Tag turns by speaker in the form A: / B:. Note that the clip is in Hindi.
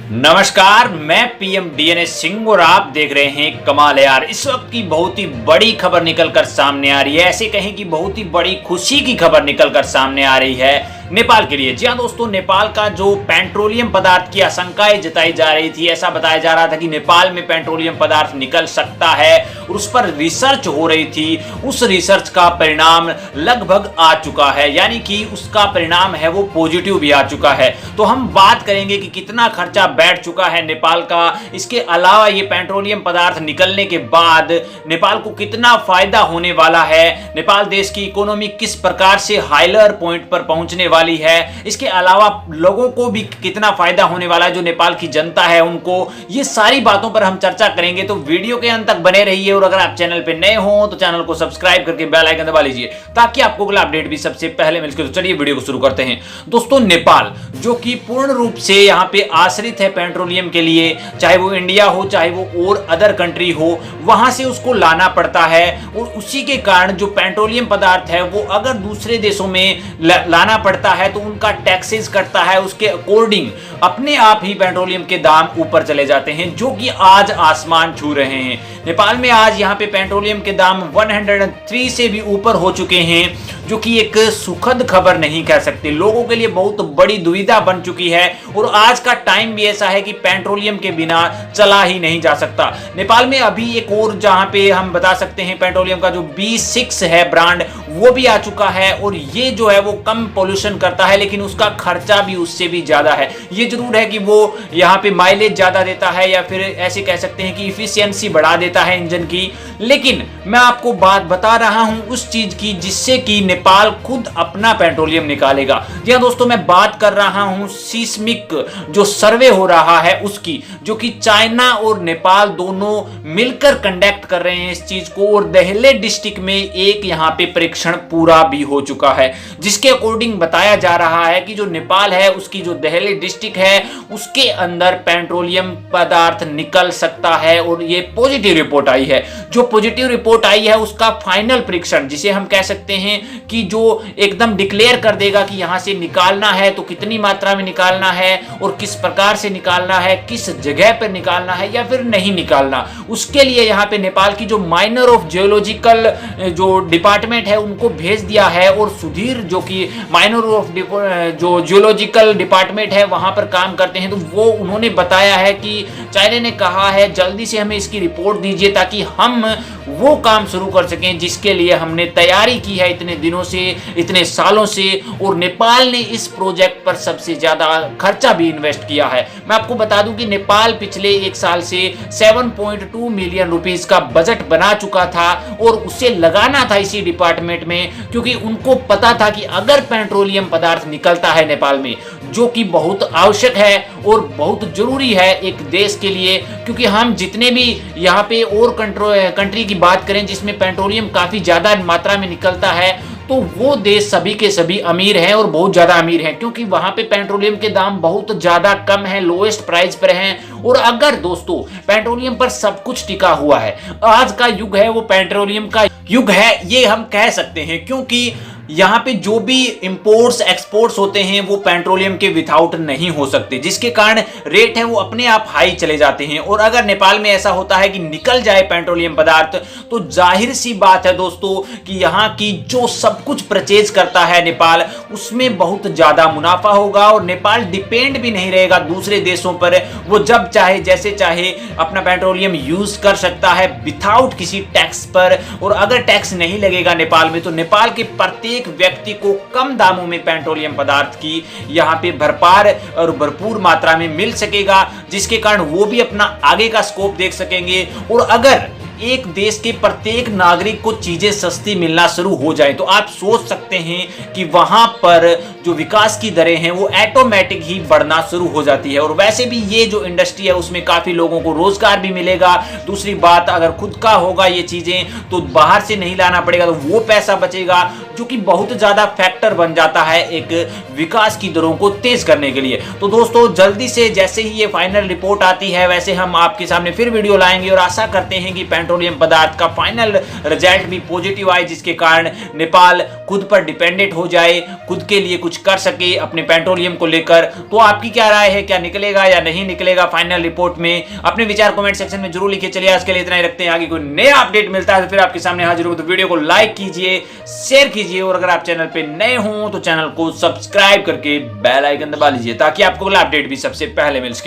A: नमस्कार, मैं पीएम डीएनएस सिंह और आप देख रहे हैं कमाल है यार। इस वक्त की बहुत ही बड़ी खबर निकलकर सामने आ रही है। ऐसे कहें कि बहुत ही बड़ी खुशी की खबर निकलकर सामने आ रही है नेपाल के लिए। जी हाँ दोस्तों, नेपाल का जो पेट्रोलियम पदार्थ की आशंकाएं जताई जा रही थी, ऐसा बताया जा रहा था कि नेपाल में पेट्रोलियम पदार्थ निकल सकता है और उस पर रिसर्च हो रही थी। उस रिसर्च का परिणाम लगभग आ चुका है, यानी कि उसका परिणाम है वो पॉजिटिव भी आ चुका है। तो हम बात करेंगे कि कितना खर्चा बैठ चुका है नेपाल का। इसके अलावा ये पेट्रोलियम पदार्थ निकलने के बाद नेपाल को कितना फायदा होने वाला है, नेपाल देश की इकोनॉमी किस प्रकार से हाइलर पॉइंट पर पहुंचने वाली है, इसके अलावा लोगों को भी कितना फायदा होने वाला है, जो नेपाल की जनता है उनको। ये सारी बातों पर हम चर्चा करेंगे, तो वीडियो के अंत तक बने रहिए। और अगर आप चैनल पे नए हो तो चैनल को सब्सक्राइब करके बेल आइकन दबा लीजिए ताकि आपको अगला अपडेट भी सबसे पहले मिल सके। तो चलिए वीडियो को शुरू करते हैं। दोस्तों, नेपाल जो कि पूर्ण रूप से यहाँ पे आश्रित है पेट्रोलियम के लिए, चाहे वो इंडिया हो चाहे वो और अदर कंट्री हो, वहां से उसको लाना पड़ता है। और उसी के कारण जो पेट्रोलियम पदार्थ है वो अगर दूसरे देशों में लाना पड़ता है तो उनका टैक्सेस कटता है, उसके अकॉर्डिंग अपने आप ही पेट्रोलियम के दाम ऊपर चले जाते हैं, जो कि आज आसमान छू रहे हैं। नेपाल में आज यहाँ पे पेट्रोलियम के दाम 103 से भी ऊपर हो चुके हैं, जो कि एक सुखद खबर नहीं कह सकते, लोगों के लिए बहुत बड़ी दुविधा बन चुकी है। और आज का टाइम भी ऐसा है कि पेट्रोलियम के बिना चला ही नहीं जा सकता। नेपाल में अभी एक और जहां पे हम बता सकते हैं पेट्रोलियम का जो B6 है ब्रांड, वो भी आ चुका है। और ये जो है वो कम पोल्यूशन करता है, लेकिन उसका खर्चा भी उससे भी ज्यादा है। ये जरूर है कि वो यहाँ पे माइलेज ज्यादा देता है, या फिर ऐसे कह सकते हैं कि इफिशियंसी बढ़ा देता है इंजन की। लेकिन मैं आपको बात बता रहा हूं उस चीज की जिससे कि नेपाल खुद अपना पेट्रोलियम निकालेगा। जी हाँ दोस्तों, मैं बात कर रहा हूं सीस्मिक जो सर्वे हो रहा है उसकी, जो कि चाइना और नेपाल दोनों मिलकर कंडक्ट कर रहे हैं इस चीज को। और दहले डिस्ट्रिक्ट में एक यहाँ पे परीक्षण पूरा भी हो चुका है, जिसके अकॉर्डिंग बताया जा रहा है कि जो नेपाल है उसकी जो दहले डिस्ट्रिक्ट है उसके अंदर पेट्रोलियम पदार्थ निकल सकता है। और ये पॉजिटिव रिपोर्ट आई है। जो पॉजिटिव रिपोर्ट आई है उसका फाइनल परीक्षण, जिसे हम कह सकते हैं कि जो एकदम डिक्लेयर कर देगा कि यहां से निकालना है तो कितनी मात्रा में निकालना है और किस प्रकार से निकालना है, किस जगह पर निकालना है या फिर नहीं निकालना। उसके लिए यहाँ पे नेपाल की जो माइनर ऑफ जियोलॉजिकल जो डिपार्टमेंट है उनको भेज दिया है। और सुधीर जो कि माइनर ऑफ जो जियोलॉजिकल डिपार्टमेंट है वहां पर काम करते हैं, तो वो उन्होंने बताया है कि चाइना ने कहा है जल्दी से हमें इसकी रिपोर्ट दीजिए ताकि हम वो काम शुरू कर सकें जिसके लिए हमने तैयारी की है इतने दिनों से, इतने सालों से। और नेपाल ने इस प्रोजेक्ट पर सबसे ज्यादा खर्चा भी इन्वेस्ट किया है। मैं आपको बता दूं कि नेपाल पिछले एक साल से 7.2 मिलियन रुपीस का बजट बना चुका था और उसे लगाना था इसी डिपार्टमेंट में, क्योंकि उनको पता था कि अगर पेट्रोलियम पदार्थ निकलता है नेपाल में, जो कि बहुत आवश्यक है और बहुत जरूरी है एक देश के लिए, क्योंकि हम जितने भी यहाँ पे और कंट्री की बात करें जिसमें पेट्रोलियम काफी ज्यादा मात्रा में निकलता है, तो वो देश सभी के सभी अमीर हैं और बहुत ज्यादा अमीर हैं, क्योंकि वहां पे पेट्रोलियम के दाम बहुत ज्यादा कम है, लोएस्ट प्राइस पर हैं। और अगर दोस्तों पेट्रोलियम पर सब कुछ टिका हुआ है, आज का युग है वो पेट्रोलियम का युग है, ये हम कह सकते हैं। क्योंकि यहाँ पे जो भी इंपोर्ट्स एक्सपोर्ट्स होते हैं वो पेट्रोलियम के विदाउट नहीं हो सकते, जिसके कारण रेट है वो अपने आप हाई चले जाते हैं। और अगर नेपाल में ऐसा होता है कि निकल जाए पेट्रोलियम पदार्थ, तो जाहिर सी बात है दोस्तों कि यहाँ की जो सब कुछ परचेज करता है नेपाल, उसमें बहुत ज्यादा मुनाफा होगा। और नेपाल डिपेंड भी नहीं रहेगा दूसरे देशों पर, वो जब चाहे जैसे चाहे अपना पेट्रोलियम यूज कर सकता है विदाउट किसी टैक्स पर। और अगर टैक्स नहीं लगेगा नेपाल में, तो नेपाल के प्रत्येक व्यक्ति को कम दामों में पेट्रोलियम पदार्थ की यहाँ पे भरपार और भरपूर मात्रा में मिल सकेगा, जिसके कारण वो भी अपना आगे का स्कोप देख सकेंगे। और अगर एक देश के प्रत्येक नागरिक को चीजें सस्ती मिलना शुरू हो जाए, तो आप सोच सकते हैं कि वहां पर जो विकास की दरें हैं वो ऑटोमेटिक ही बढ़ना शुरू हो जाती है। और वैसे भी ये जो इंडस्ट्री है उसमें काफी लोगों को रोजगार भी मिलेगा। दूसरी बात, अगर खुद का होगा ये चीजें तो बाहर से नहीं लाना पड़ेगा, तो वो पैसा बचेगा, जो कि बहुत ज्यादा फैक्टर बन जाता है एक विकास की दरों को तेज करने के लिए। तो दोस्तों, जल्दी से जैसे ही ये फाइनल रिपोर्ट आती है वैसे हम आपके सामने फिर वीडियो लाएंगे। और आशा करते हैं कि पेट्रोलियम पदार्थ का फाइनल रिजल्ट भी पॉजिटिव आए, जिसके कारण नेपाल खुद पर डिपेंडेंट हो जाए, खुद के लिए कुछ कुछ कर सके अपने पेट्रोलियम को लेकर। तो आपकी क्या राय है, क्या निकलेगा या नहीं निकलेगा फाइनल रिपोर्ट में? अपने विचार कमेंट सेक्शन में जरूर लिखिए। चलिए आज के लिए इतना ही रखते हैं, आगे कोई नया अपडेट मिलता है तो फिर आपके सामने हाजिर हो। तो वीडियो को लाइक कीजिए, शेयर कीजिए और अगर आप चैनल पे नए हो तो चैनल को सब्सक्राइब करके बेल आइकन दबा लीजिए ताकि आपको अगला अपडेट भी सबसे पहले मिल सके।